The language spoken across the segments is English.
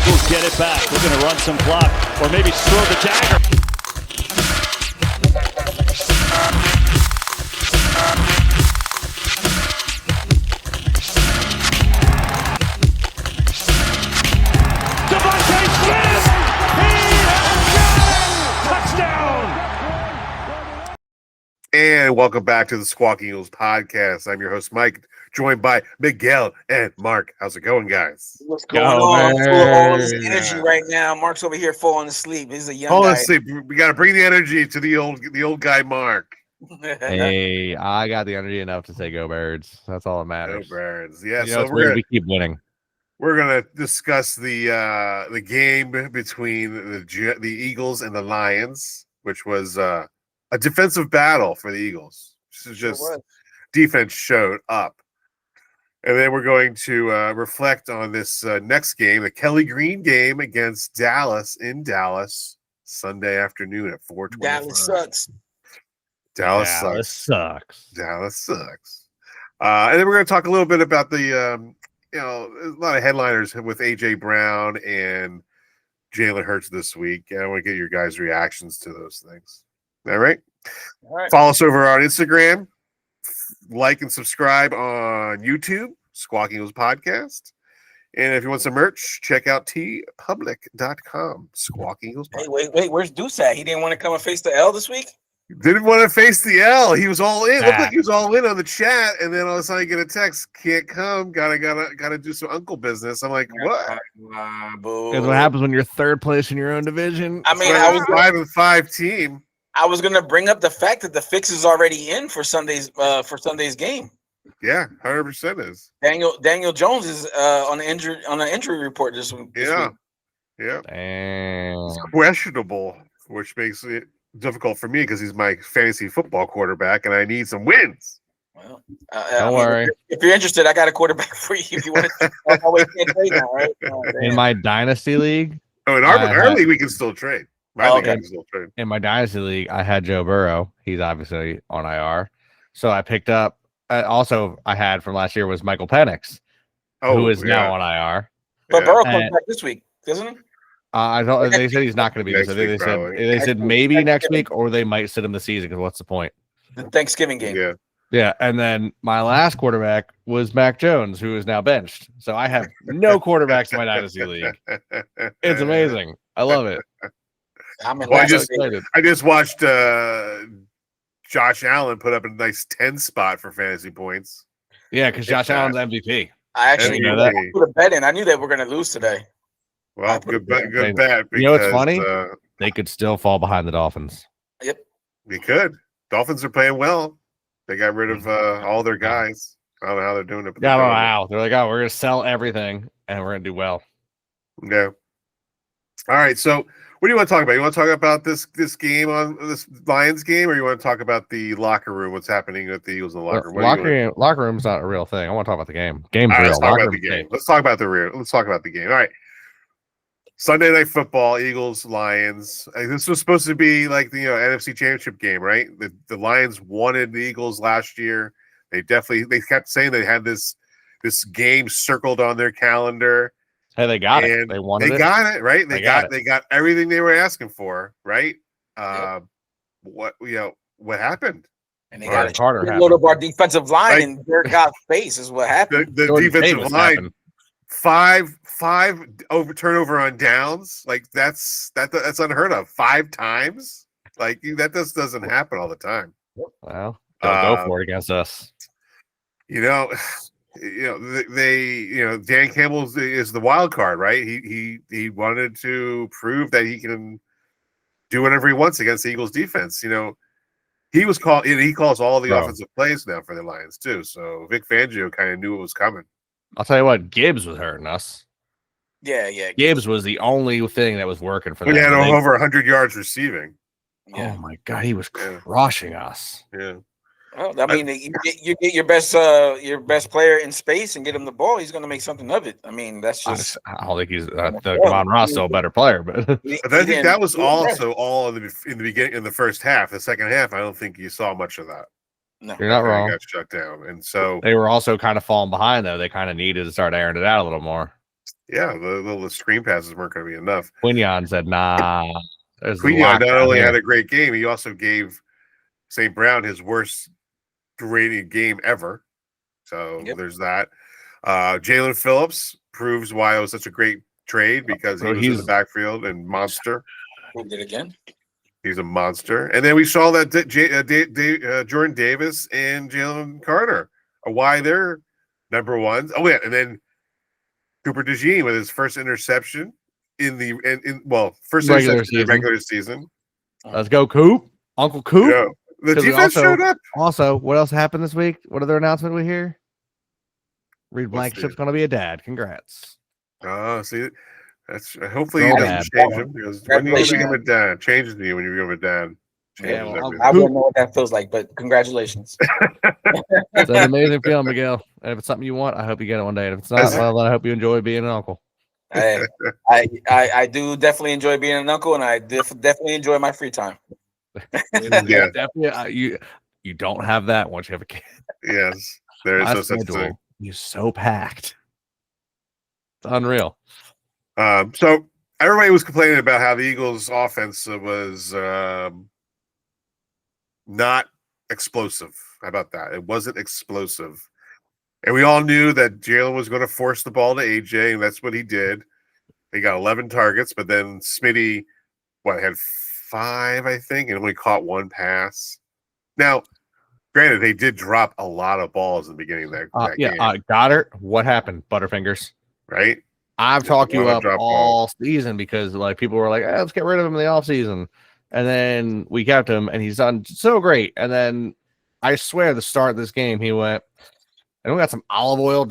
Eagles get it back. We're going to run some clock, or maybe throw the dagger. And welcome back to the Squawking Eagles Podcast. I'm your host, Mike, joined by Miguel and Mark. How's it going, guys? What's going on? Full of all this energy right now. Mark's over here falling asleep. He's a young guy. Asleep. We got to bring the energy to the old guy, Mark. Hey, I got the energy enough to say go Birds. That's all that matters. Go Birds. Yeah. So we keep winning. We're gonna discuss the game between the Eagles and the Lions, which was a defensive battle for the Eagles. This is just defense showed up. And then we're going to reflect on this next game, the Kelly Green game against Dallas in Dallas, Sunday afternoon at 4:25. Dallas sucks. Dallas sucks. And then we're going to talk a little bit about the, a lot of headliners with A.J. Brown and Jalen Hurts this week. I want to get your guys' reactions to those things. All right. Follow us over on Instagram. Like and subscribe on YouTube, Squawking Eagles Podcast. And if you want some merch, check out tpublic.com, Squawking Eagles Podcast. Hey, wait, where's Deuce at? He didn't want to come and face the L this week? Didn't want to face the L. He was all in. Looked like he was all in on the chat, and then all of a sudden I get a text, can't come, gotta do some uncle business. I'm like, what? Because what happens when you're third place in your own division? I mean, I was 5-5 team. I was gonna bring up the fact that the fix is already in for Sunday's game. Yeah, 100% is. Daniel Jones is on the injury report this week. Yeah. Damn. It's questionable, which makes it difficult for me because he's my fantasy football quarterback, and I need some wins. Well, don't worry. If you're interested, I got a quarterback for you. If you want to, I always can't trade now, right? In my dynasty league. Oh, in our league, we can still trade. In my dynasty league, I had Joe Burrow. He's obviously on IR, so I picked up. Also, I had from last year was Michael Penix, who is now on IR. But Burrow comes back this week, doesn't he? I thought they said he's not going to be. They said maybe next week, or they might sit him the season. Because what's the point? The Thanksgiving game. Yeah. And then my last quarterback was Mac Jones, who is now benched. So I have no quarterbacks in my dynasty league. It's amazing. I love it. I just watched Josh Allen put up a nice 10 spot for fantasy points. Yeah, because Josh Allen's MVP. I actually put a bet in. I knew they were going to lose today. Well, good bet. Because, you know what's funny? They could still fall behind the Dolphins. Yep. They could. Dolphins are playing well. They got rid of all their guys. I don't know how they're doing it. Yeah, I don't know how. They're like, we're going to sell everything, and we're going to do well. Yeah. All right, so what do you want to talk about? You want to talk about this game on this Lions game, or you want to talk about the locker room? What's happening with the Eagles in the locker room? Locker room's not a real thing. I want to talk about the game. Game's real. Let's talk about the game. Let's talk about the game. All right. Sunday Night Football, Eagles, Lions. This was supposed to be like the NFC Championship game, right? The Lions wanted the Eagles last year. They kept saying they had this game circled on their calendar. Hey, they got it. They wanted it. They got it, right? They got everything they were asking for, right? What happened? And they got a load of our defensive line in their God's face is what happened. The defensive line, five turnover on downs, like that's unheard of. 5 times, like that just doesn't happen all the time. Well, they'll go for it against us. Dan Campbell is the wild card, right? He wanted to prove that he can do whatever he wants against the Eagles defense. He was called. He calls all the offensive plays now for the Lions too. So Vic Fangio kind of knew it was coming. I'll tell you what, Gibbs was hurting us. Yeah. Gibbs was the only thing that was working for them. We had over 100 yards receiving. Yeah. Oh my God, he was crushing us. Yeah. Well, I mean, you get your best player in space and get him the ball, he's going to make something of it. I mean, that's just. I don't think he's Devon Ross still a better player, but I think that was also all in the beginning, in the first half. The second half, I don't think you saw much of that. No, you're not wrong. Got shut down, and so they were also kind of falling behind though. They kind of needed to start airing it out a little more. Yeah, the screen passes weren't going to be enough. Quignon said, "Nah." Quignon not only had a great game, he also gave St. Brown his worst rated game ever. So there's that. Jalen Phillips proves why it was such a great trade because he was in the backfield and monster. Proved it again. He's a monster. And then we saw that Jordan Davis and Jalen Carter are why they're number ones. Oh, yeah. And then Cooper DeJean with his first interception first regular interception in the regular season. Let's go, Coop. Uncle Coop. Yeah. The defense showed up. Also, what else happened this week? What other announcement we hear? Reed Blankenship's going to be a dad. Congrats. See, that's hopefully he doesn't change him because when you become a dad, changes you when you become a dad. Yeah, I wouldn't know what that feels like, but congratulations. It's an amazing feeling, Miguel. And if it's something you want, I hope you get it one day. And if it's not, well, then I hope you enjoy being an uncle. I do definitely enjoy being an uncle, and I definitely enjoy my free time. Yeah, definitely. You don't have that once you have a kid. Yes, there is no such thing. You're so packed. It's unreal. So everybody was complaining about how the Eagles' offense was not explosive. How about that? It wasn't explosive. And we all knew that Jalen was going to force the ball to AJ, and that's what he did. He got 11 targets, but then Smitty, had 5, I think, and only caught 1 pass. Now, granted, they did drop a lot of balls in the beginning of that game. Goddard, what happened? Butterfingers. Right? I've talked you up all season because people were like, let's get rid of him in the offseason. And then we kept him, and he's done so great. And then I swear the start of this game, he went, and we got some olive oil.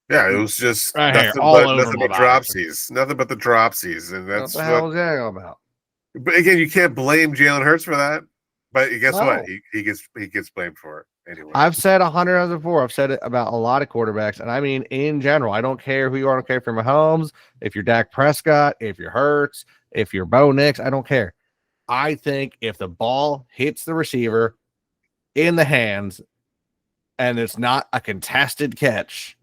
It was just nothing but dropsies. Nothing but the dropsies. And that's what the hell was that all about? But again, you can't blame Jalen Hurts for that. But guess what? He gets blamed for it anyway. I've said 100 times before. I've said it about a lot of quarterbacks, and I mean in general. I don't care who you are. I don't care if you're Mahomes, if you're Dak Prescott, if you're Hurts, if you're Bo Nix. I don't care. I think if the ball hits the receiver in the hands and it's not a contested catch,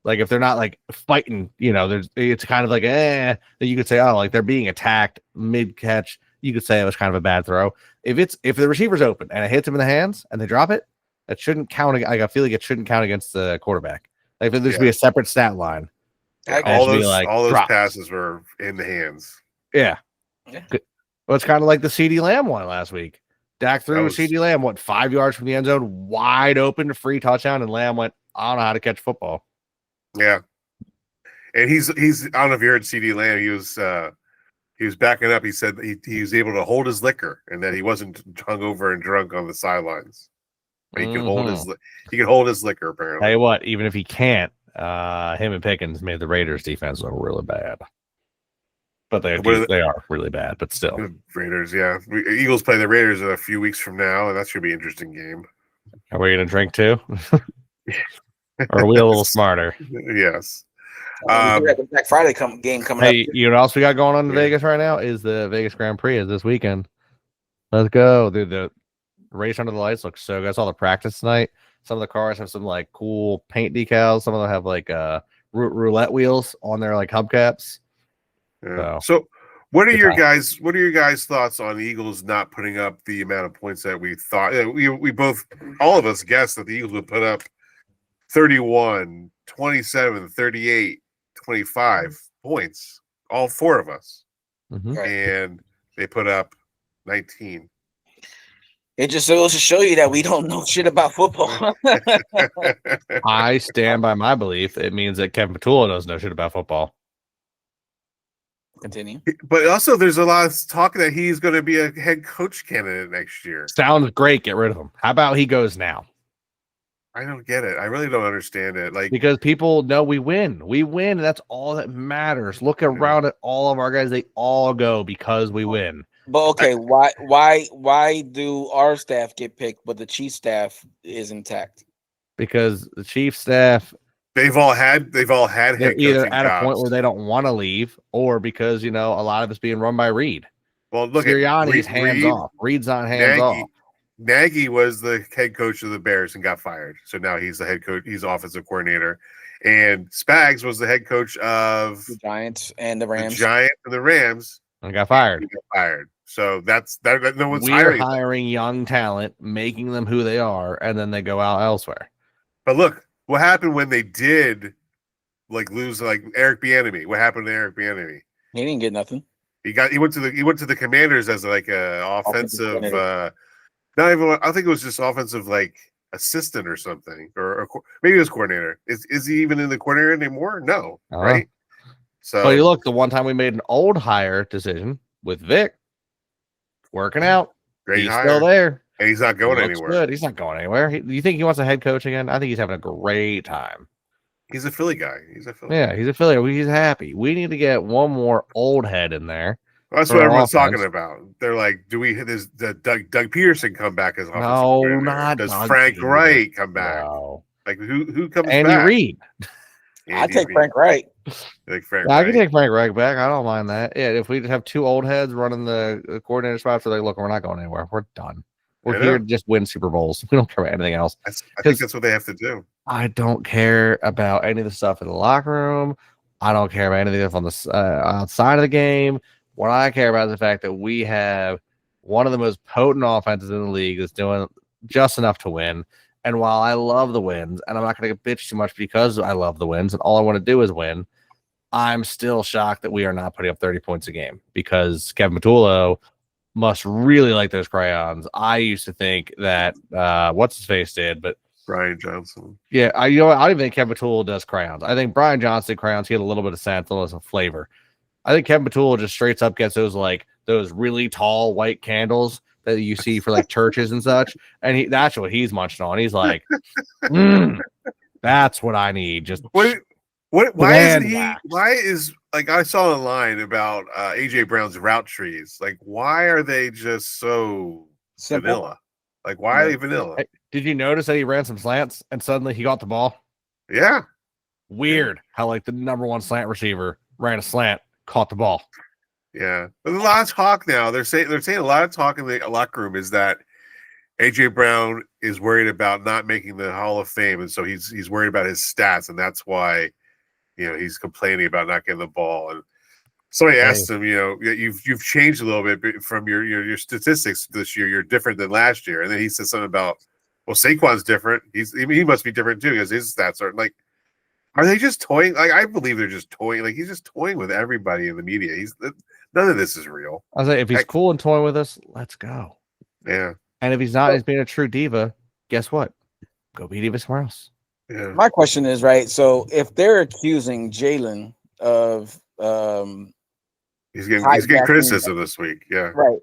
like if they're not like fighting, it's kind of like that you could say, they're being attacked mid catch. You could say it was kind of a bad throw. If the receiver's open and it hits him in the hands and they drop it, that shouldn't count. I feel like it shouldn't count against the quarterback. Like there should be a separate stat line. All those passes were in the hands. Yeah. Well, it's kind of like the CeeDee Lamb one last week. Dak threw CeeDee Lamb 5 yards from the end zone, wide open, free touchdown, and Lamb went, I don't know how to catch football. Yeah, and he's I don't know if you heard CeeDee Lamb. He was backing up. He said he was able to hold his liquor and that he wasn't hungover and drunk on the sidelines. He could hold his liquor apparently. Tell you what, even if he can't, him and Pickens made the Raiders defense look really bad. But they are really bad, but still. Raiders, yeah. Eagles play the Raiders in a few weeks from now, and that should be an interesting game. Are we going to drink too? Or are we a little smarter? Yes. We have the Black Friday game coming up. Hey, you know what else we got going on in Vegas right now is the Vegas Grand Prix is this weekend. Let's go. Dude, the race under the lights looks so good. I saw the practice tonight. Some of the cars have some cool paint decals. Some of them have roulette wheels on their hubcaps. Yeah. So what are your guys' thoughts on the Eagles not putting up the amount of points that we thought? We both, all of us guessed that the Eagles would put up 31, 27, 38, 25 points. All 4 of us. Mm-hmm. And they put up 19. It just goes to show you that we don't know shit about football. I stand by my belief. It means that Kevin Patullo doesn't know shit about football. Continue. But also, there's a lot of talk that he's going to be a head coach candidate next year. Sounds great. Get rid of him. How about he goes now? I don't get it. I really don't understand it. Because people know we win. We win. That's all that matters. Look around at all of our guys. They all go because we win. But okay, why do our staff get picked, but the chief staff is intact? Because the chief staff. They've all had head either at jobs. A point where they don't want to leave, or because a lot of it's being run by Reed. Well, look, Sirianni's hands off. Reed's not hands off. Nagy was the head coach of the Bears and got fired, so now he's the head coach. He's offensive coordinator, And Spags was the head coach of the Giants and the Rams. The Rams. And got fired. He got fired. So that no one's We're hiring hiring young talent, making them who they are, and then they go out elsewhere. But look, what happened when they did lose Eric Bieniemy? What happened to Eric Bieniemy? He didn't get nothing. He went to the Commanders as a offensive not even, I think it was just offensive assistant or something, or maybe it was coordinator. Is he even in the coordinator anymore? No, right? So, but you look, the one time we made an old hire decision with Vic, working out. Great he's hire. Still there, and he's not going anywhere. Good. He's not going anywhere. You think he wants a head coach again? I think he's having a great time. He's a Philly guy. He's a Philly. He's happy. We need to get one more old head in there. Well, that's what everyone's talking about. They're like, does Doug Peterson come back as offensive coordinator? Not does Doug Frank Peterson. Wright come back? No. Who comes Andy back? Reid. I take Frank Wright. I can take Frank Wright back. I don't mind that. Yeah, if we just have two old heads running the coordinator spots, they're like, look, we're not going anywhere. We're done. We're here to just win Super Bowls. We don't care about anything else. I think that's what they have to do. I don't care about any of the stuff in the locker room. I don't care about anything on the outside of the game. What I care about is the fact that we have one of the most potent offenses in the league that's doing just enough to win. And while I love the wins, and I'm not going to bitch too much because I love the wins, and all I want to do is win, I'm still shocked that we are not putting up 30 points a game because Kevin Matullo must really like those crayons. I used to think that what's his face did, but Brian Johnson. Yeah, I don't even think Kevin Matullo does crayons. I think Brian Johnson did crayons. He had a little bit of scent, a little flavor. I think Kevin Matullo just straight up gets those really tall white candles that you see for churches and such, and that's what he's munching on. He's like, that's what I need. Just why isn't he? Why is I saw online about AJ Brown's route trees? Why are they just so simple? Vanilla? Why are they vanilla? Did you notice that he ran some slants and suddenly he got the ball? Yeah. Weird how the number one slant receiver ran a slant, caught the ball. Yeah. There's a lot of talk now. They're saying a lot of talk in the locker room is that AJ Brown is worried about not making the Hall of Fame, and so he's worried about his stats, and that's why he's complaining about not getting the ball. And somebody asked him, you've changed a little bit from your statistics this year. You're different than last year. And then he said something about, well, Saquon's different. He must be different too because his stats are are they just toying? I believe they're just toying. He's just toying with everybody in the media. None of this is real. I was like, if he's cool and toying with us, let's go. Yeah. And if he's not, he's being a true diva. Guess what? Go be diva somewhere else. Yeah. My question is, right, so if they're accusing Jalen of he's getting criticism this week, yeah, right,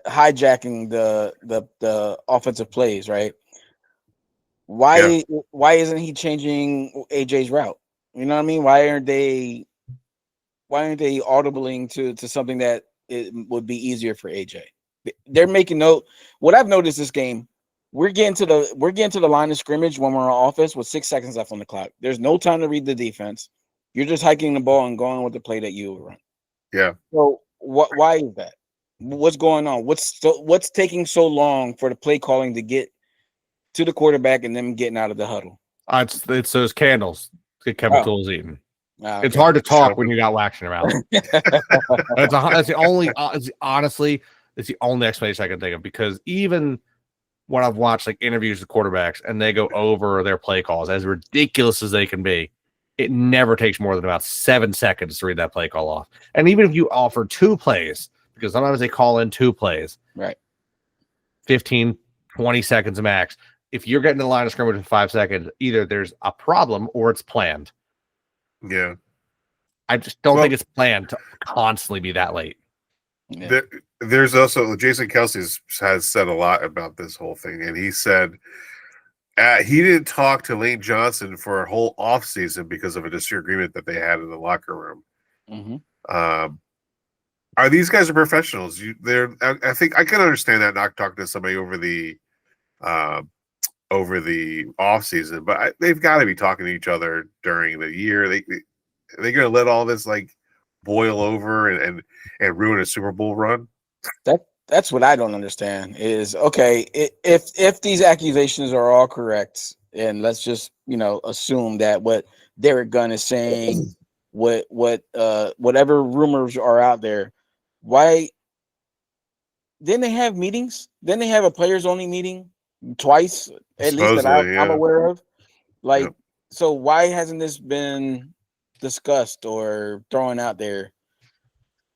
hijacking the offensive plays, right? Why isn't he changing AJ's route? You know what I mean? Why aren't they audibling to something that it would be easier for AJ? They're making note. What I've noticed this game, we're getting to the line of scrimmage when we're on offense with 6 seconds left on the clock. There's no time to read the defense. You're just hiking the ball and going with the play that you run. Yeah. So why is that? What's going on? What's taking so long for the play calling to get to the quarterback and them getting out of the huddle? It's those candles that Kevin Matullo's eating. Okay. It's hard to talk when you got wax in your mouth. That's the only. Honestly, it's the only explanation I can think of, because even when I've watched interviews with quarterbacks and they go over their play calls, as ridiculous as they can be, it never takes more than about 7 seconds to read that play call off. And even if you offer 2 plays, because sometimes they call in 2 plays, right, 15, 20 seconds max. If you're getting to the line of scrimmage in 5 seconds, either there's a problem or it's planned. Yeah. I just don't think it's planned to constantly be that late. Yeah. There's also Jason Kelsey has said a lot about this whole thing, and he said he didn't talk to Lane Johnson for a whole offseason because of a disagreement that they had in the locker room. Mm-hmm. Are these guys are professionals? I think I can understand that, not talking to somebody over the offseason, but they've got to be talking to each other during the year. They're going to let all this boil over and ruin a Super Bowl run. That's what I don't understand is, okay, if these accusations are all correct, and let's just assume that what Derek Gunn is saying, whatever rumors are out there. Why didn't they have meetings? Didn't they have a players only meeting twice, at least that I'm aware of? Like, so why hasn't this been discussed or thrown out there?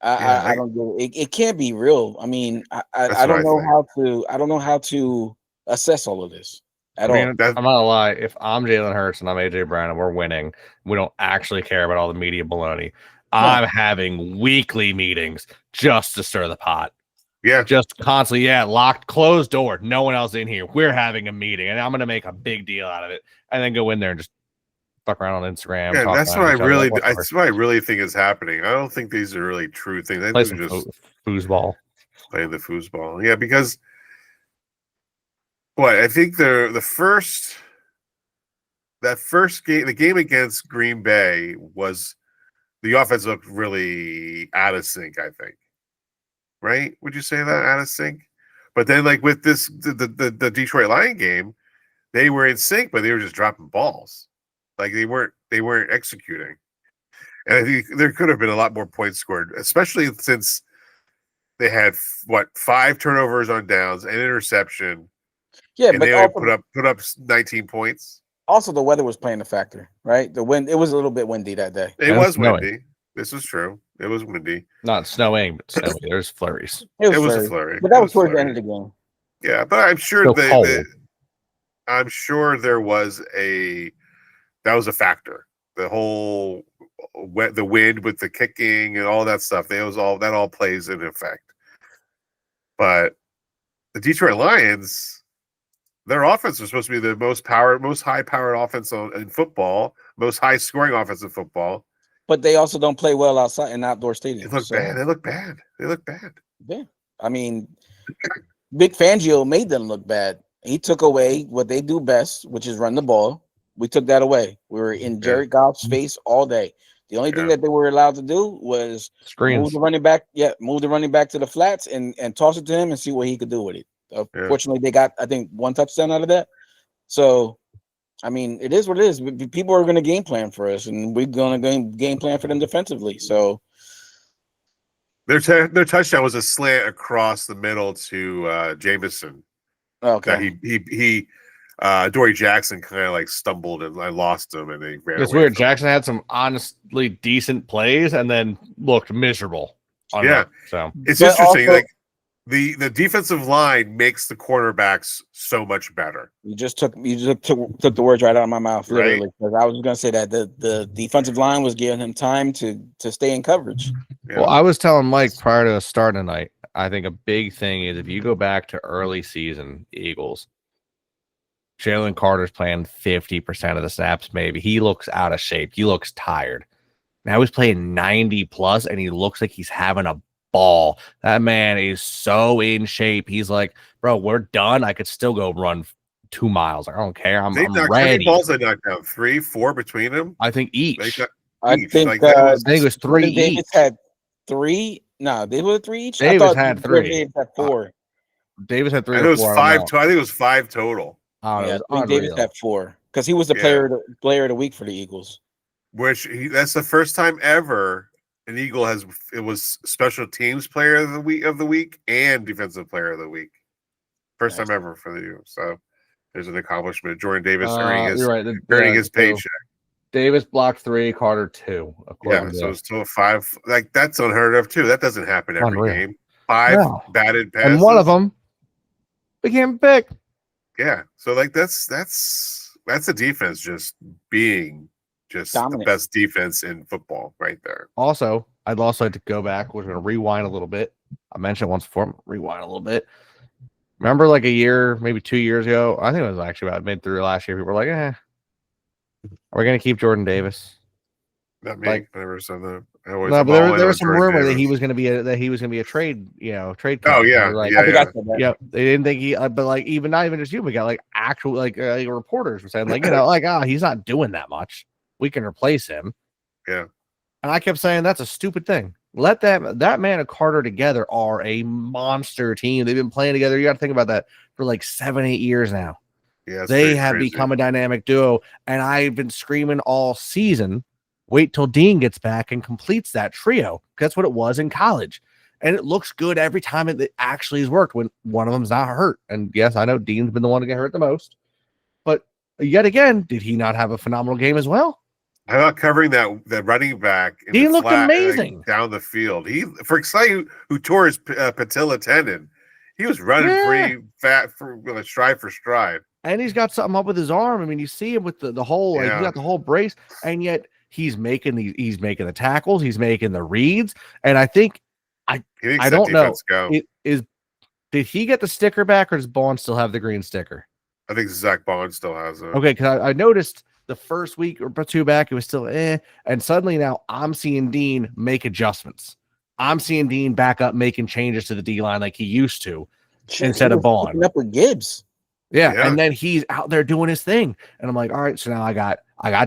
I don't know. It can't be real. I mean, I don't know how to assess all of this at all. I'm not gonna lie. If I'm Jalen Hurts and I'm AJ Brown and we're winning, we don't actually care about all the media baloney. I'm having weekly meetings just to stir the pot. Yeah. Just constantly, locked, closed door. No one else in here. We're having a meeting, and I'm going to make a big deal out of it, and then go in there and just fuck around on Instagram. Yeah, that's what I really think is happening. I don't think these are really true things. I play think some just foosball. Playing the foosball. Yeah, because I think the first game, the game against Green Bay, was the offense looked really out of sync, I think. Right? Would you say that out of sync? But then, like with this, the Detroit Lion game, they were in sync, but they were just dropping balls. Like they weren't executing. And I think there could have been a lot more points scored, especially since they had 5 turnovers on downs, an interception. Yeah, and but they only put up 19 points. Also, the weather was playing a factor, right? The wind, it was a little bit windy that day. It was windy. This is true. It was windy. Not snowing, but snowy. There's flurries. It was a flurry. But that was towards the end of the game. Yeah, but I'm sure I'm sure there was that was a factor. The whole the wind with the kicking and all that stuff. That all plays in effect. But the Detroit Lions, their offense was supposed to be the most high-powered offense in football, most high-scoring offense in football. But they also don't play well outside in outdoor stadiums. They look bad. Yeah. I mean, Vic Fangio made them look bad. He took away what they do best, which is run the ball. We took that away. We were in Jared Goff's face all day. The only thing that they were allowed to do was move the running back to the flats and toss it to him and see what he could do with it. Fortunately, they got, I think, 1 touchdown out of that. So, I mean, it is what it is. People are going to game plan for us, and we're going to game plan for them defensively. So, their touchdown was a slant across the middle to Jameson. Okay. He Dory Jackson kind of like stumbled and I lost him, and they ran. It's weird. Jackson had some honestly decent plays and then looked miserable. So it's interesting. Like the defensive line makes the quarterbacks so much better. You just took the words right out of my mouth, literally. Because I was going to say that the defensive line was giving him time to stay in coverage. Yeah. Well, I was telling Mike prior to starting tonight, I think a big thing is if you go back to early season Eagles, Jalen Carter's playing 50% of the snaps, maybe. He looks out of shape. He looks tired. Now he's playing 90 plus, and he looks like he's having a ball. That man is so in shape. He's like, bro, we're done. I could still go run 2 miles. I don't care. I'm ready. How many balls they knocked down? 3, 4 between them? I think each. I think it was 3 each. Davis had 3. No, they were 3 each. Davis had 3. Davis had 4. Davis had 3. It was 5. I think it was 5 total. Yeah, I think Davis had 4 because he was the player of the week for the Eagles. That's the first time ever an Eagle it was special teams player of the week and defensive player of the week. First time ever for the Eagles. So there's an accomplishment. Jordan Davis earning his paycheck. Davis blocked 3, Carter 2. So it's still 5. Like that's unheard of too. That doesn't happen every game. 5 batted passes, and one of them became pick. Yeah, so like that's a defense just being dominant. The best defense in football right there. Also, I'd also like to go back. We're going to rewind a little bit. I mentioned it once before. Rewind a little bit. Remember, like a year, maybe 2 years ago. I think it was actually about mid through last year. People were like, "Are we going to keep Jordan Davis?" Not me. I never said that. No, but there was some rumor that he was going to be a trade. Trade. Oh yeah, like, yeah. They didn't think he, but like not even just you, we got like actual reporters were saying he's not doing that much. We can replace him. Yeah. And I kept saying that's a stupid thing. Let that man and Carter together are a monster team. They've been playing together. You got to think about that for like 7-8 years now. They have become a dynamic duo, and I've been screaming all season, wait till Dean gets back and completes that trio. That's what it was in college. And it looks good every time it actually has worked when one of them's not hurt. And yes, I know Dean's been the one to get hurt the most. But yet again, did he not have a phenomenal game as well? How about covering that running back? He looked amazing down the field. For somebody who tore his patella tendon, he was running pretty fat stride for stride. And he's got something up with his arm. I mean, you see him with the whole, like, he got the whole brace, and yet he's making the tackles, he's making the reads, and I think I don't know. Did he get the sticker back, or does Bond still have the green sticker? I think Zach Bond still has it. Okay, because I noticed the first week or two back, it was still and suddenly now I'm seeing Dean make adjustments. I'm seeing Dean back up, making changes to the D line like he used to, instead of Bond. Up with Gibbs. Yeah, and then he's out there doing his thing, and I'm like, all right, so now I got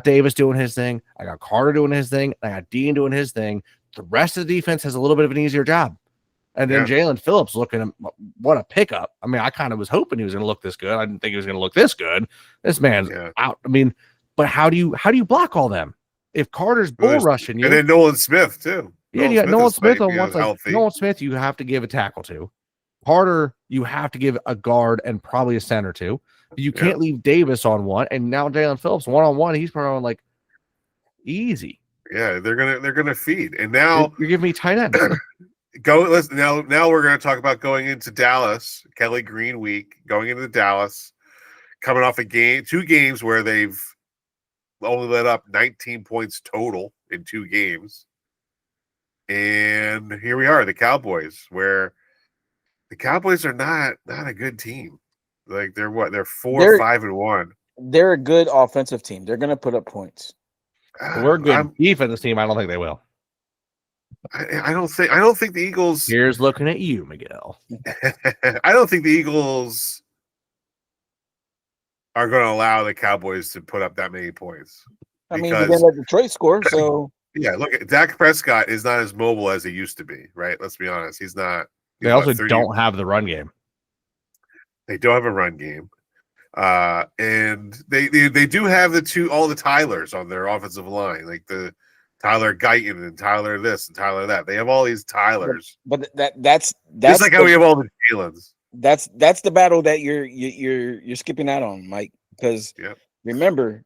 Davis doing his thing, I got Carter doing his thing, I got Dean doing his thing. The rest of the defense has a little bit of an easier job, and then Jalen Phillips looking, what a pickup. I mean, I kind of was hoping he was going to look this good. I didn't think he was going to look this good. This man's out. I mean, but how do you block all them if Carter's bull rushing you? And then Nolan Smith too. Yeah, you got Nolan Smith on one side. Nolan Smith, you have to give a tackle to. Carter, you have to give a guard and probably a center to. You can't leave Davis on one, and now Jalen Phillips one-on-one. He's probably on like easy. Yeah, they're gonna feed, and now you're giving me tight end. Now we're gonna talk about going into Dallas, Kelly Green week, going into Dallas, coming off two games where they've only let up 19 points total in 2 games, and here we are, the Cowboys, where the Cowboys are not a good team. Like they're 4-5-1. They're a good offensive team. They're going to put up points. We're a good defensive team. I don't think they will. I don't think the Eagles. Here's looking at you, Miguel. I don't think the Eagles are going to allow the Cowboys to put up that many points. I mean, you're going to let Detroit score. So yeah, look, Dak Prescott is not as mobile as he used to be. Right? Let's be honest. He's not. They also don't have the run game. They don't have a run game. And they do have all the Tylers on their offensive line, like the Tyler Guyton and Tyler this and Tyler that. They have all these Tylers. But that's just like how we have all the Jalens. That's the battle that you're skipping out on, Mike. Because remember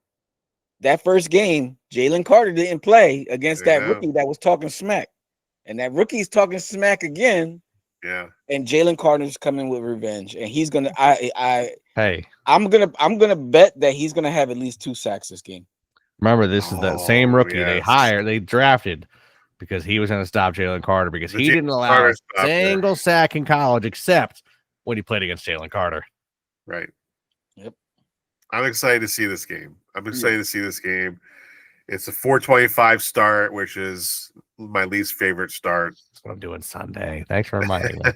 that first game, Jalen Carter didn't play against that rookie that was talking smack, and that rookie's talking smack again. Yeah, and Jalen Carter's coming with revenge, and he's gonna. I'm gonna bet that he's gonna have at least 2 sacks this game. Remember, this is the same rookie they drafted because he was going to stop Jalen Carter because he didn't allow a single sack in college except when he played against Jalen Carter. Right. Yep. I'm excited to see this game. It's a 4:25 start, which is my least favorite start. That's what I'm doing Sunday. Thanks for reminding me.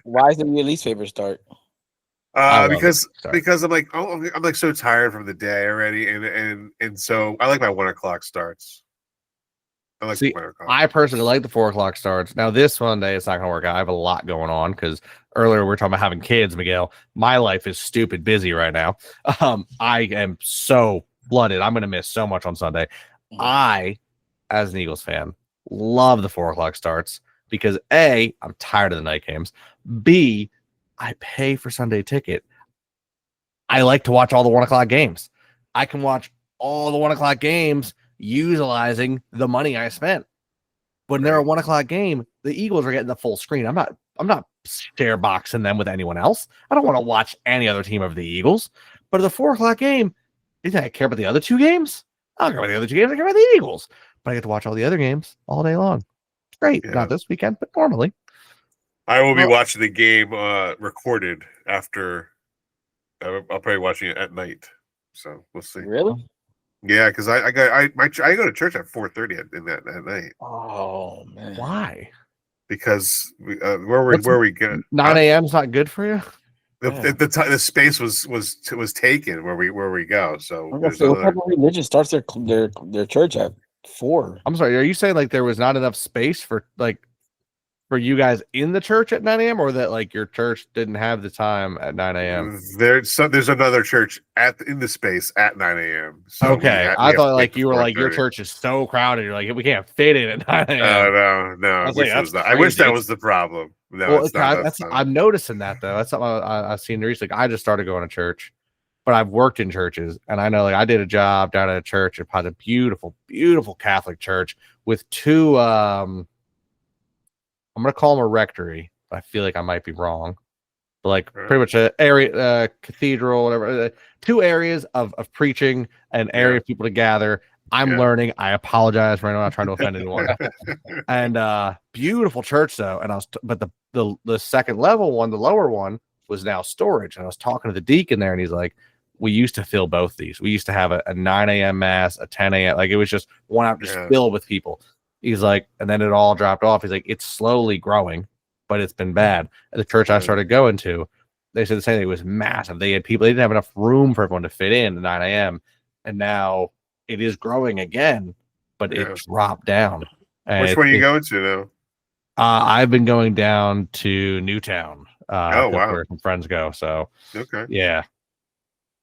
Why is it your least favorite start? Because I'm like so tired from the day already, and so I like my 1 o'clock starts. I personally like the 4 o'clock starts. Now this Sunday it's not going to work out. I have a lot going on because earlier we were talking about having kids, Miguel. My life is stupid busy right now. I am so flooded. I'm going to miss so much on Sunday. I, as an Eagles fan, love the 4 o'clock starts because A, I'm tired of the night games. B, I pay for Sunday ticket. I like to watch all the 1 o'clock games. I can watch all the 1 o'clock games utilizing the money I spent. When they're a 1 o'clock game, the Eagles are getting the full screen. I'm not share boxing them with anyone else. I don't want to watch any other team over the Eagles. But at the 4 o'clock game, do you think I care about the other 2 games? I don't care about the other 2 games. I care about the Eagles. But I get to watch all the other games all day long. It's great. Yeah. Not this weekend, but normally. I will be watching the game recorded after. I'll probably be watching it at night. So we'll see. Really? Yeah, because I go to church at 4:30 at night. Oh man, why? Because where we go 9 a.m. is not good for you. The space was taken where we go. So what type of religion starts their church at 4? I'm sorry. Are you saying like there was not enough space for like for you guys in the church at 9 a.m. or that like your church didn't have the time at 9 a.m.? There's another church in the space at 9 a.m. So okay, I thought like you were like your church is so crowded. You're like we can't fit in at 9 a.m. No. I wish that was the problem. No, well, it's not. I'm noticing that though. That's something I've seen recently. I just started going to church, but I've worked in churches, and I know like I did a job down at a church. It had a beautiful, beautiful Catholic church with two. I'm gonna call them a rectory. I feel like I might be wrong, but like pretty much a area, cathedral, whatever. Two areas of preaching, an area of people to gather. I'm learning. I apologize for not trying to offend anyone. And beautiful church though. And but the second level one, the lower one, was now storage. And I was talking to the deacon there, and he's like, "We used to fill both these. We used to have a 9 a.m. mass, a 10 a.m. Like it was just one out, just filled with people." He's like, and then it all dropped off. He's like, it's slowly growing, but it's been bad. At the church I started going to, they said the same thing. It was massive. They had people, they didn't have enough room for everyone to fit in at 9 a.m. And now it is growing again, but it dropped down. And which one are you going to now? I've been going down to Newtown. Wow. Where some friends go. So, yeah,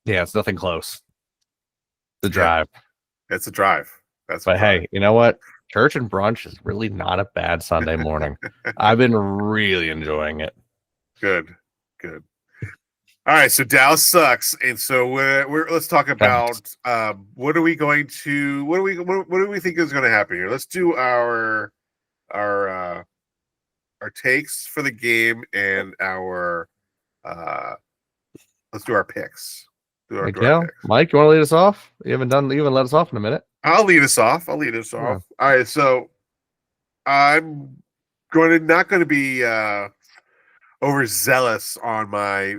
it's nothing close. The drive. It's a drive. But hey, you know what? Church and brunch is really not a bad Sunday morning. I've been really enjoying it. Good. All right, so Dallas sucks, and so let's talk about what do we think is going to happen here. Let's do our takes for the game and let's do our picks. Mike, you want to lead us off? You haven't let us off in a minute. I'll lead us off. All right, so I'm not going to be overzealous on my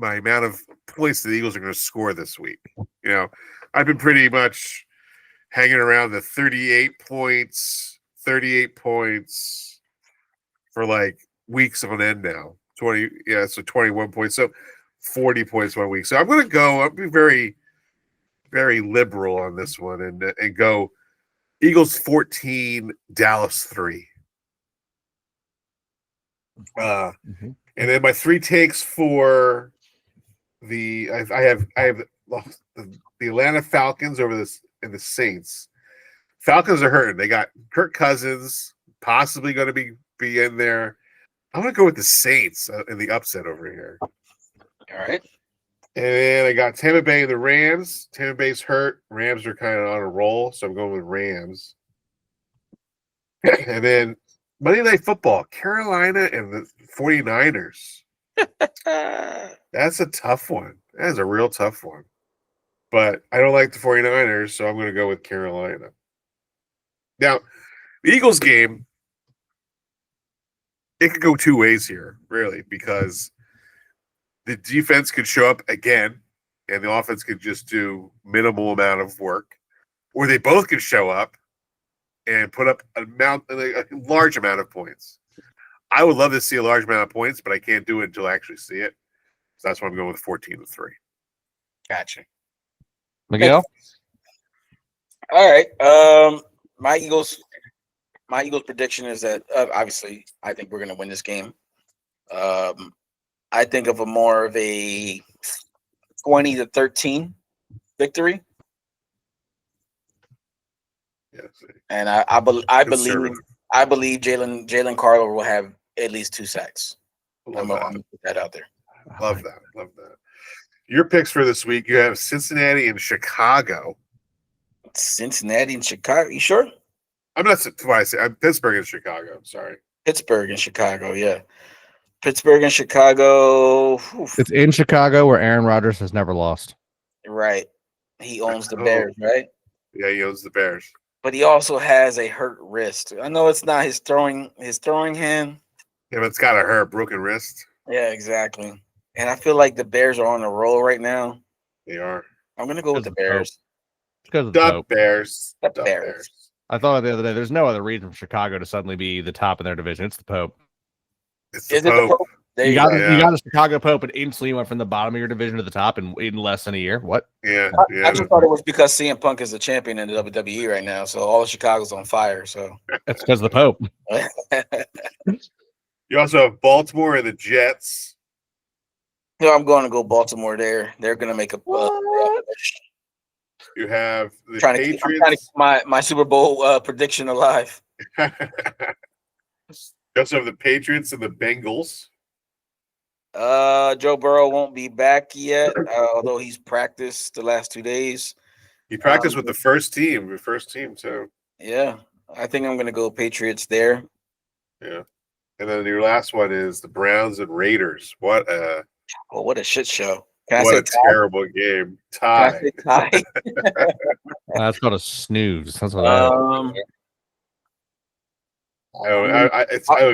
amount of points the Eagles are going to score this week. You know, I've been pretty much hanging around the 38 points for like weeks on end now. 21 points. So 40 points 1 week. So I'll be very, very liberal on this one and go Eagles 14, Dallas 3. And then my three takes for I have the Atlanta Falcons over this and the Saints. Falcons are hurting. They got Kirk Cousins possibly going to be in there. I'm going to go with the Saints in the upset over here. All right. And then I got Tampa Bay and the Rams. Tampa Bay's hurt. Rams are kind of on a roll, so I'm going with Rams. And then Monday Night Football, Carolina and the 49ers. That's a tough one. That is a real tough one. But I don't like the 49ers, so I'm going to go with Carolina. Now, the Eagles game, it could go two ways here, really, because the defense could show up again, and the offense could just do minimal amount of work, or they both could show up and put up a large amount of points. I would love to see a large amount of points, but I can't do it until I actually see it. So that's why I'm going with 14-3. Gotcha. Miguel? All right. My Eagles prediction is that obviously I think we're going to win this game. I think of a more of a 20-13 victory. Yes. And I believe Jalen Carter will have at least 2 sacks. I'm going to put that out there. Love that. Your picks for this week, you have Cincinnati and Chicago. Cincinnati and Chicago. You sure? I'm not why I say Pittsburgh and Chicago. I'm sorry. Pittsburgh and Chicago, yeah. Pittsburgh and Chicago. Oof. It's in Chicago where Aaron Rodgers has never lost. Right. He owns the Bears, right? Yeah, he owns the Bears. But he also has a hurt wrist. I know it's not his throwing hand. Yeah, but it's got a hurt broken wrist. Yeah, exactly. And I feel like the Bears are on a roll right now. They are. I'm gonna go with the Bears. Because of the Bears. The Bears. I thought the other day, there's no other reason for Chicago to suddenly be the top in their division. It's the Pope. It's the Pope. You got a Chicago Pope and instantly went from the bottom of your division to the top in less than a year. What? Yeah. I just thought it was because CM Punk is the champion in the WWE right now, so all of Chicago's on fire. So that's because of the Pope. You also have Baltimore and the Jets. No, I'm going to go Baltimore there. They're going to make a You have the I'm Patriots. trying to keep my Super Bowl prediction alive. You also have the Patriots and the Bengals. Joe Burrow won't be back yet, although he's practiced the last 2 days. He practiced with the first team too. Yeah, I think I'm going to go Patriots there. Yeah. And then your last one is the Browns and Raiders. What a shit show. Terrible game. Tie. Can I say tie? That's called a snooze. That's what I don't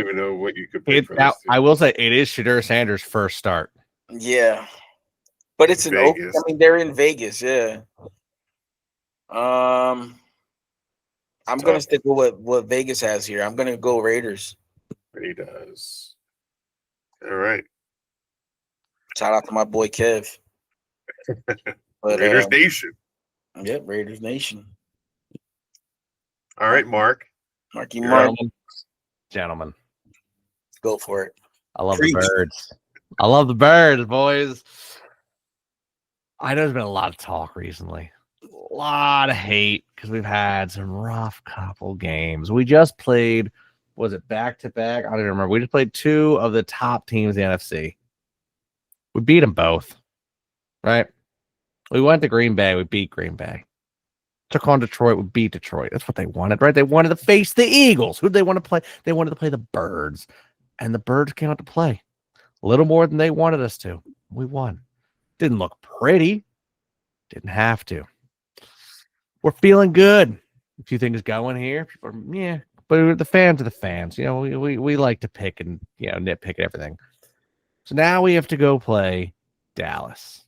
even know what you could pick for this team. I will say it is Shadur Sanders' first start. Yeah. But it's in Vegas. They're in Vegas, yeah. I'm going to stick with what Vegas has here. I'm going to go Raiders. He does. All right. Shout out to my boy Kev. Raiders Nation. Yep, Raiders Nation. All right, Mark. Gentlemen. Go for it. I love the birds. I love the birds, boys. I know there's been a lot of talk recently. A lot of hate because we've had some rough couple games. We just played, was it back-to-back? I don't even remember. We just played two of the top teams in the NFC. We beat them both, right? We went to Green Bay. We beat Green Bay. Took on Detroit. We beat Detroit. That's what they wanted, right? They wanted to face the Eagles. Who did they want to play? They wanted to play the Birds. And the Birds came out to play. A little more than they wanted us to. We won. Didn't look pretty. Didn't have to. We're feeling good. A few things going here. People are, yeah, but the fans are the fans. You know, we like to pick and, you know, nitpick everything. So now we have to go play Dallas.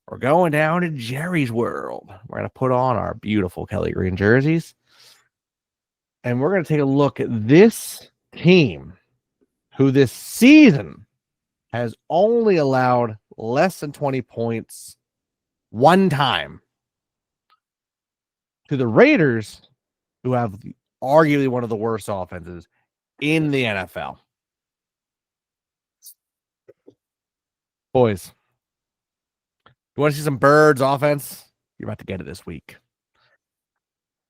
We're going down to Jerry's World. We're going to put on our beautiful Kelly Green jerseys. And we're going to take a look at this team who this season has only allowed less than 20 points one time to the Raiders, who have arguably one of the worst offenses in the NFL. Boys, you want to see some Birds offense? You're about to get it this week.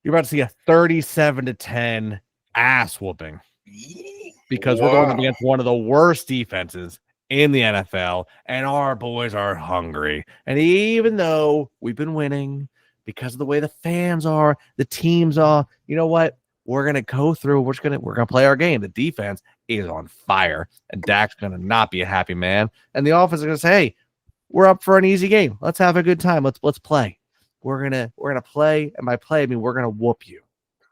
You're about to see a 37-10 ass whooping because we're going up against one of the worst defenses in the NFL, and our boys are hungry. And even though we've been winning because of the way the fans are, the teams are, you know what? We're going to go through. We're going to play our game. The defense is on fire, and Dak's going to not be a happy man. And the offense is going to say, hey, we're up for an easy game. Let's have a good time. Let's play. We're gonna play, and by play I mean we're gonna whoop you.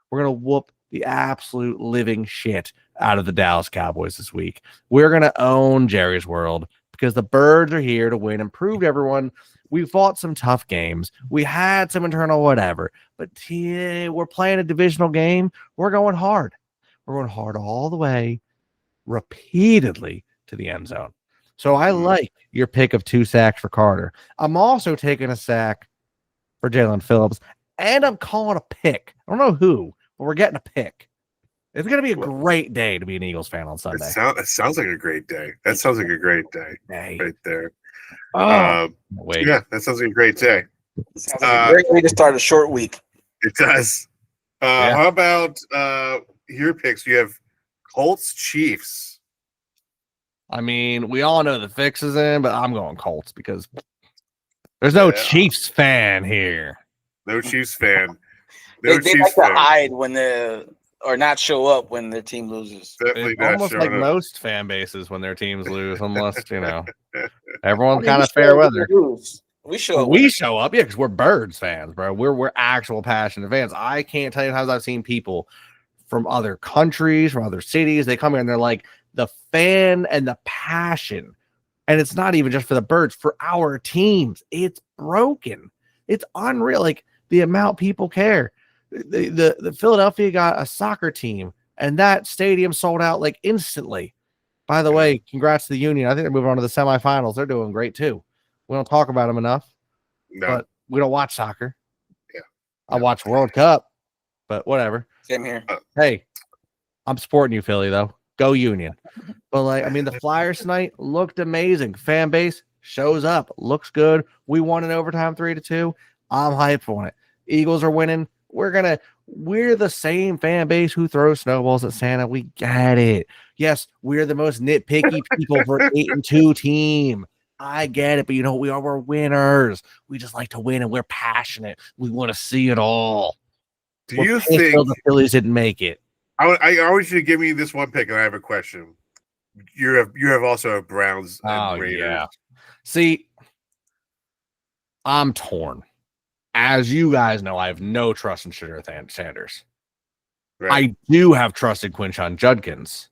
We're gonna whoop the absolute living shit out of the Dallas Cowboys this week. We're gonna own Jerry's World because the Birds are here to win and prove to everyone we fought some tough games. We had some internal whatever, but we're playing a divisional game. We're going hard. We're going hard all the way, repeatedly to the end zone. So I like your pick of 2 sacks for Carter. I'm also taking a sack for Jalen Phillips, and I'm calling a pick. I don't know who, but we're getting a pick. It's going to be a great day to be an Eagles fan on Sunday. It sounds like a great day. That sounds like a great day right there. Wait. Yeah, that sounds like a great day. Sounds like a great way to start a short week. It does. How about your picks? You have Colts, Chiefs. I mean, we all know the fix is in, but I'm going Colts because there's no Chiefs fan here. No Chiefs fan. They like to hide when or not show up when their team loses. Definitely it's almost like most fan bases when their teams lose, unless, you know, everyone's kind of fair weather. We show up, yeah, because we're Birds fans, bro. We're actual passionate fans. I can't tell you how I've seen people from other countries, from other cities. They come here and they're like, the fan and the passion, and it's not even just for the Birds, for our teams. It's broken. It's unreal. Like the amount people care. The Philadelphia got a soccer team, and that stadium sold out like instantly. By the way, congrats to the Union. I think they're moving on to the semifinals. They're doing great too. We don't talk about them enough, but we don't watch soccer. Yeah, I watch World Cup, but whatever. Same here. Hey, I'm supporting you, Philly, though. Go Union. But like, I mean, the Flyers tonight looked amazing. Fan base shows up, looks good. We won in overtime 3-2. I'm hyped for it. Eagles are winning. We're the same fan base who throws snowballs at Santa. We get it. Yes, we're the most nitpicky people for an 8-2 team. I get it, but you know what we are? We're winners. We just like to win, and we're passionate. We want to see it all. Do you think the Phillies didn't make it? I want you to give me this one pick, and I have a question. You have also a Browns and Raiders. Yeah. See, I'm torn. As you guys know, I have no trust in Shedeur Sanders. Right. I do have trust in Quinshon Judkins.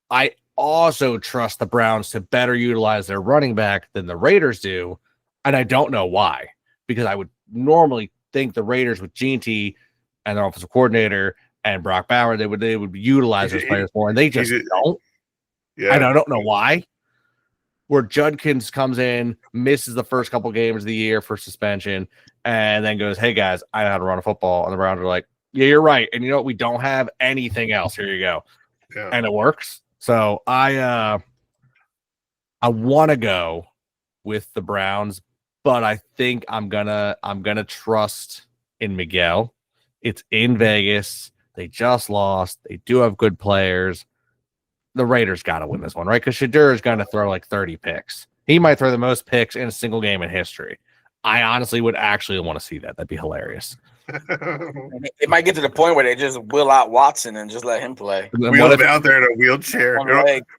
I also trust the Browns to better utilize their running back than the Raiders do, and I don't know why. Because I would normally think the Raiders with Gene T and their offensive coordinator and Brock Bauer, they would utilize those players more, and they just don't. Yeah. And I don't know why. Where Judkins comes in, misses the first couple games of the year for suspension, and then goes, "Hey guys, I know how to run a football." And the Browns are like, "Yeah, you're right." And you know what? We don't have anything else. Here you go. Yeah. And it works. So I want to go with the Browns, but I think I'm gonna trust in Miguel. It's in Vegas. They just lost. They do have good players. The Raiders got to win this one, right? Because Shedeur is going to throw like 30 picks. He might throw the most picks in a single game in history. I honestly would actually want to see that. That'd be hilarious. It might get to the point where they just wheel out Watson and just let him play. Wheel him out there in a wheelchair.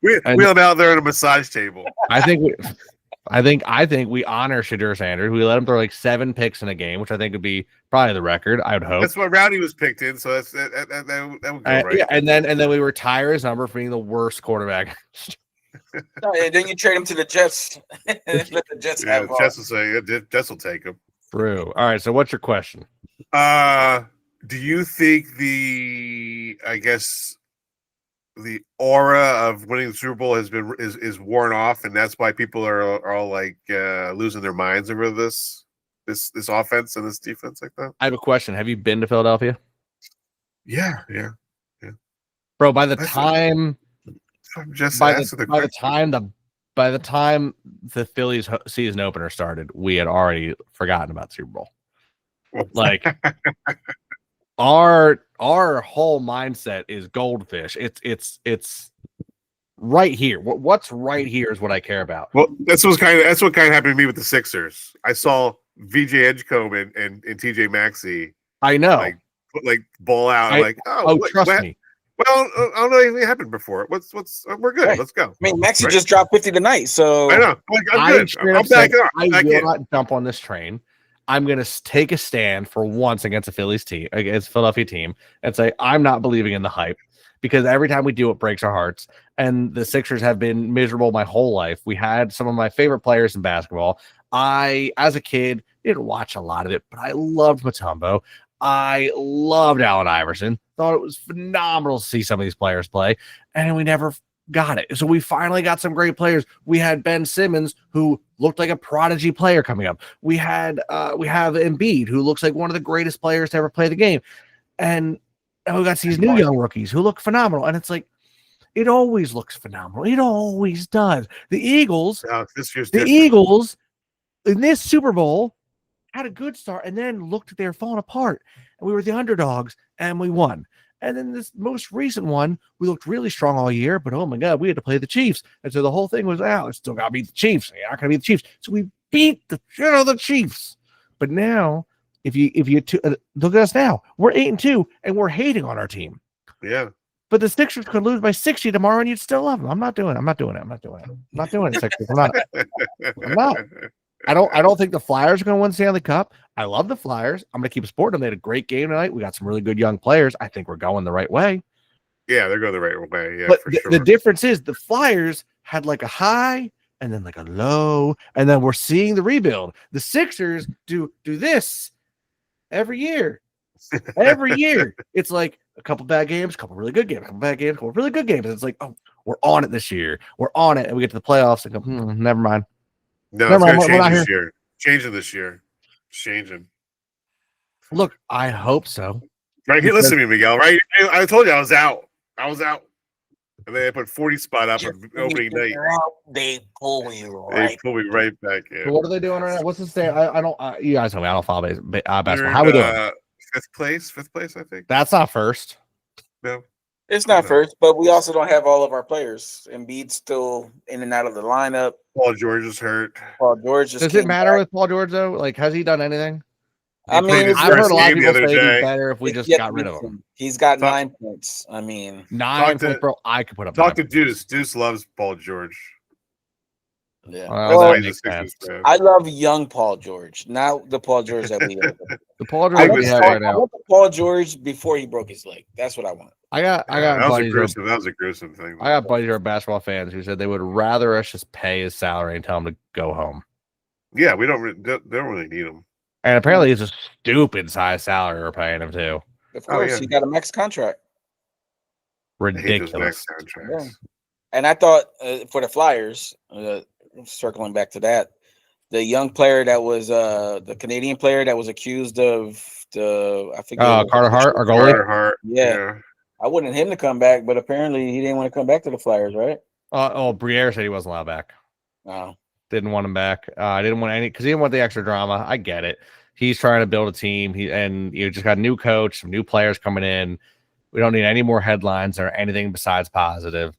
Wheel him out there in a massage table. I think we honor Shedeur Sanders. We let him throw like 7 picks in a game, which I think would be probably the record. I would hope that's what Rowdy was picked in, so that would go right. Yeah, and then we retire his number for being the worst quarterback. And then you trade him to the Jets. Let the Jets have the Jets will say Jets will take him. True. All right. So what's your question? Do you think the aura of winning the Super Bowl is worn off, and that's why people are all like losing their minds over this offense and this defense like that? I have a question. Have you been to Philadelphia? Yeah. Bro, by the time the Phillies season opener started, we had already forgotten about the Super Bowl. Like our whole mindset is goldfish. It's right here. What's right here is what I care about. Well, that's what kind of happened to me with the Sixers. I saw VJ Edgecombe and TJ Maxey. I know, like ball out. Trust me. Well, I don't know anything happened before. We're good. Right. Let's go. I mean, Maxey just dropped 50 tonight, so I know. I'm good. I'm back up. I will not jump on this train. I'm going to take a stand for once against against Philadelphia team, and say I'm not believing in the hype, because every time we do, it breaks our hearts. And the Sixers have been miserable my whole life. We had some of my favorite players in basketball. I, as a kid, didn't watch a lot of it, but I loved Mutombo. I loved Allen Iverson. Thought it was phenomenal to see some of these players play, and we never got it. So we finally got some great players. We had Ben Simmons, who looked like a prodigy player coming up. We have Embiid, who looks like one of the greatest players to ever play the game. And we got these new young rookies who look phenomenal. And it's like, it always looks phenomenal. It always does. The Eagles in this Super Bowl had a good start and then looked like they were falling apart. And we were the underdogs and we won. And then this most recent one, we looked really strong all year, but oh my God, we had to play the Chiefs. And so the whole thing was, it's still got to beat the Chiefs. You're not going to beat the Chiefs. So we beat the Chiefs. But now, if you look at us now, we're 8-2 and we're hating on our team. Yeah. But the Sixers could lose by 60 tomorrow and you'd still love them. I'm not doing it. I'm not doing it, Sixers. I'm not. I don't think the Flyers are going to win Stanley Cup. I love the Flyers. I'm going to keep supporting them. They had a great game tonight. We got some really good young players. I think we're going the right way. Yeah, they're going the right way. Yeah, but the difference is the Flyers had like a high and then like a low, and then we're seeing the rebuild. The Sixers do this every year. Every year. It's like a couple bad games, a couple really good games, a couple bad games, a couple really good games. And it's like, oh, we're on it this year. We're on it. And we get to the playoffs and go, never mind. No, it's going to change this year. Changing this year. Changing. Look, I hope so. Right here, listen to me, Miguel. Right, I told you I was out. And then they put 40 spot up on opening night. They pull you They pull me right back in. So what are they doing right now? What's the state? I don't. You guys tell me. I don't follow basketball. They're How are we doing? Fifth place, I think. That's not first. No, it's not first, but we also don't have all of our players. Embiid's still in and out of the lineup. Paul George is hurt. Paul George just does it matter with Paul George though? Like, has he done anything? I mean, I've heard a lot of people say it'd be better if we just got rid of him. He's got 9 points. I mean, 9 points, bro. I could put up. Talk to Deuce. Deuce loves Paul George. Yeah, I love young Paul George, not the Paul George that we have. The Paul George we have right now. I want the Paul George before he broke his leg. That's what I want. I got buddies. That was a gruesome thing. I got buddies who are basketball fans who said they would rather us just pay his salary and tell him to go home. Yeah, we don't really need him. And apparently, it's a stupid size salary we're paying him too. Of course, he got a max contract. Ridiculous. Yeah. And I thought for the Flyers, circling back to that, the young player that was the Canadian player that was accused of I forget. Carter Hart, our goalie. Carter Hart. Yeah. I wanted him to come back, but apparently he didn't want to come back to the Flyers, right? Briere said he wasn't allowed back. Oh. Didn't want him back. I didn't want any because he didn't want the extra drama. I get it. He's trying to build a team. You just got a new coach, some new players coming in. We don't need any more headlines or anything besides positive.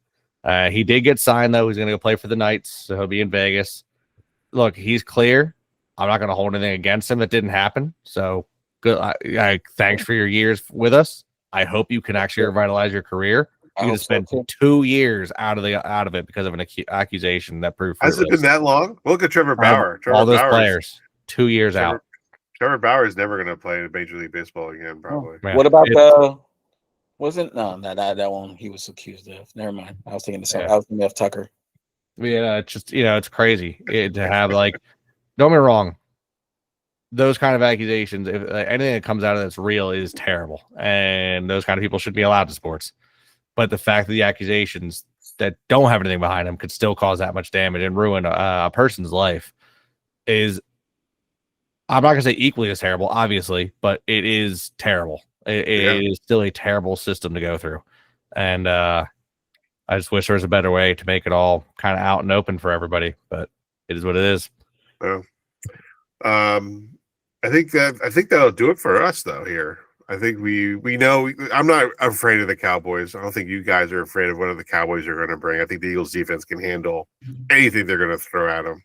He did get signed though. He's going to go play for the Knights, so he'll be in Vegas. Look, he's clear. I'm not going to hold anything against him. That didn't happen. So good. Thanks for your years with us. I hope you can actually revitalize your career. You just spent 2 years out of it because of an accusation that proved. Has it been that long? Look at Trevor Bauer. All those players, 2 years out. Trevor Bauer is never going to play in Major League Baseball again, probably. What about wasn't that one he was accused of? Never mind. I was thinking I was thinking of Tucker. Yeah, it's just it's crazy to have don't get me wrong. Those kind of accusations, if anything that comes out of that's real, is terrible, and those kind of people shouldn't be allowed in sports. But the fact that the accusations that don't have anything behind them could still cause that much damage and ruin a person's life is, I'm not going to say equally as terrible, obviously, but it is terrible. It is still a terrible system to go through. And I just wish there was a better way to make it all kind of out and open for everybody, but it is what it is. Well, I think that'll do it for us though here. I think we know I'm not afraid of the Cowboys. I don't think you guys are afraid of what the Cowboys are going to bring. I think the Eagles defense can handle anything they're going to throw at them.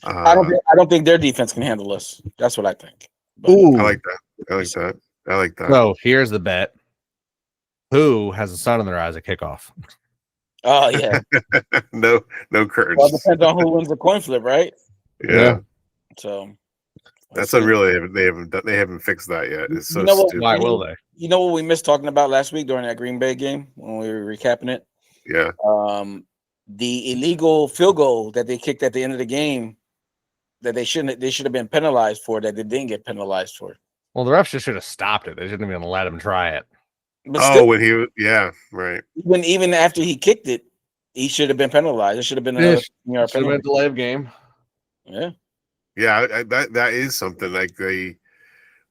I don't think their defense can handle us. That's what I think. Ooh. I like that. So here's the bet. Who has the sun in their eyes at kickoff? Oh yeah. no curtains. Well, it depends on who wins the coin flip, right? Yeah. So that's unreal. They haven't fixed that yet. It's so stupid. Why will they? You know what we missed talking about last week during that Green Bay game when we were recapping it? Yeah. The illegal field goal that they kicked at the end of the game that they should have been penalized for, that they didn't get penalized for. Well, the refs just should have stopped it. They shouldn't even let him try it. But still, when he right. Even after he kicked it, he should have been penalized. It should have been a delay of game. Yeah. Yeah, that is something like they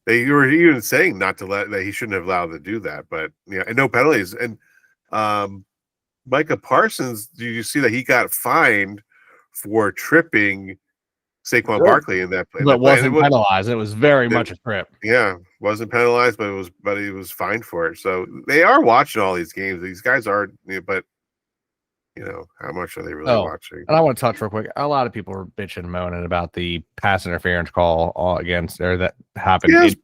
were even saying not to let that he shouldn't have allowed to do that, but and no penalties. And Micah Parsons, did you see that he got fined for tripping Saquon Barkley in that play? But wasn't penalized. It was very much a trip. Yeah, wasn't penalized, but he was fined for it. So they are watching all these games. These guys are, but how much are they really watching? And I want to touch real quick. A lot of people were bitching and moaning about the pass interference call against there that happened. It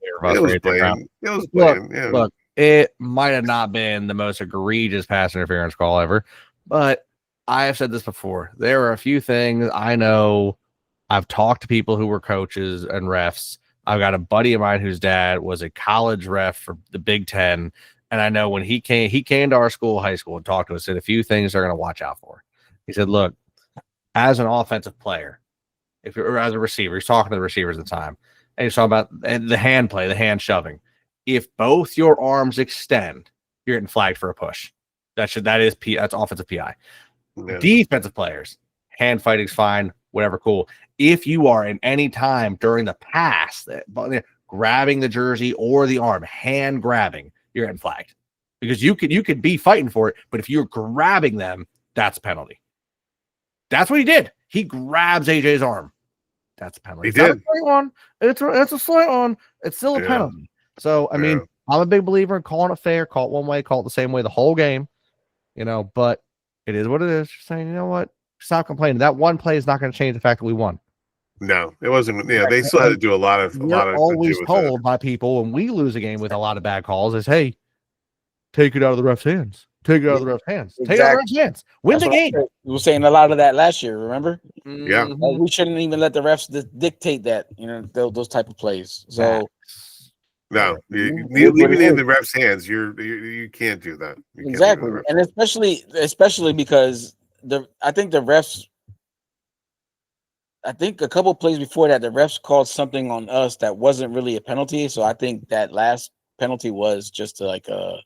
was blatant. Look, it might have not been the most egregious pass interference call ever, but I have said this before. There are a few things I know. I've talked to people who were coaches and refs. I've got a buddy of mine whose dad was a college ref for the Big Ten. And I know when he came to our school, high school, and talked to us, said a few things they're going to watch out for. He said, look, as an offensive player, if you're as a receiver, he's talking to the receivers at the time, and he's talking about the hand play, the hand shoving. If both your arms extend, you're getting flagged for a push. That's offensive PI. Yeah. Defensive players, hand fighting's fine, whatever, cool. If you are in any time during the pass, grabbing the jersey or the arm, hand grabbing, you're getting flagged. because you could be fighting for it, but if you're grabbing them, that's a penalty. That's what he did. He grabs AJ's arm. That's a penalty. He did. Not a slight one. It's a slight one. It's still a penalty. So I mean, I'm a big believer in calling it fair, call it one way, call it the same way the whole game. But it is what it is. You're saying, you know what? Stop complaining. That one play is not going to change the fact that we won. No, it wasn't. Yeah, they still had to do a lot of. Always told by people when we lose a game with a lot of bad calls is, hey, take it out of the ref's hands. Take it out of the ref's hands. Exactly. Take it out of the ref's hands. Win the game. We were saying a lot of that last year. Remember? Yeah. We shouldn't even let the refs dictate that. Those type of plays. So. No, leaving it in the ref's hands. You can't do that. Exactly, and especially because I think a couple plays before that, the refs called something on us that wasn't really a penalty. So I think that last penalty was just to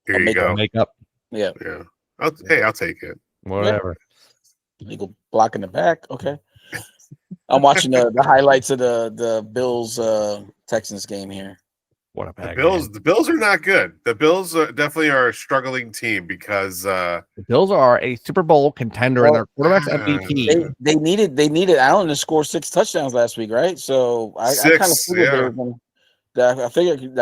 here you go. Make up. Yeah. Yeah. I'll take it. Whatever. Legal block in the back. Okay. I'm watching the highlights of the Bills Texans game here. What a bad game. The Bills are not good. The Bills definitely are a struggling team because the Bills are a Super Bowl contender and their quarterback's MVP. They needed Allen to score 6 touchdowns last week, right? So I kind of figured they were going. I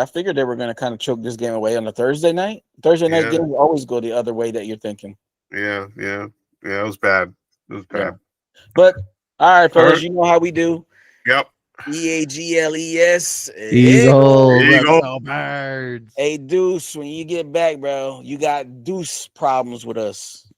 figured they were going to kind of choke this game away on a Thursday night. Thursday night games always go the other way that you're thinking. Yeah. It was bad. Yeah. But all right, fellas, you know how we do. Yep. EAGLES. Eagle Birds. Hey, Deuce, when you get back, bro, you got Deuce problems with us.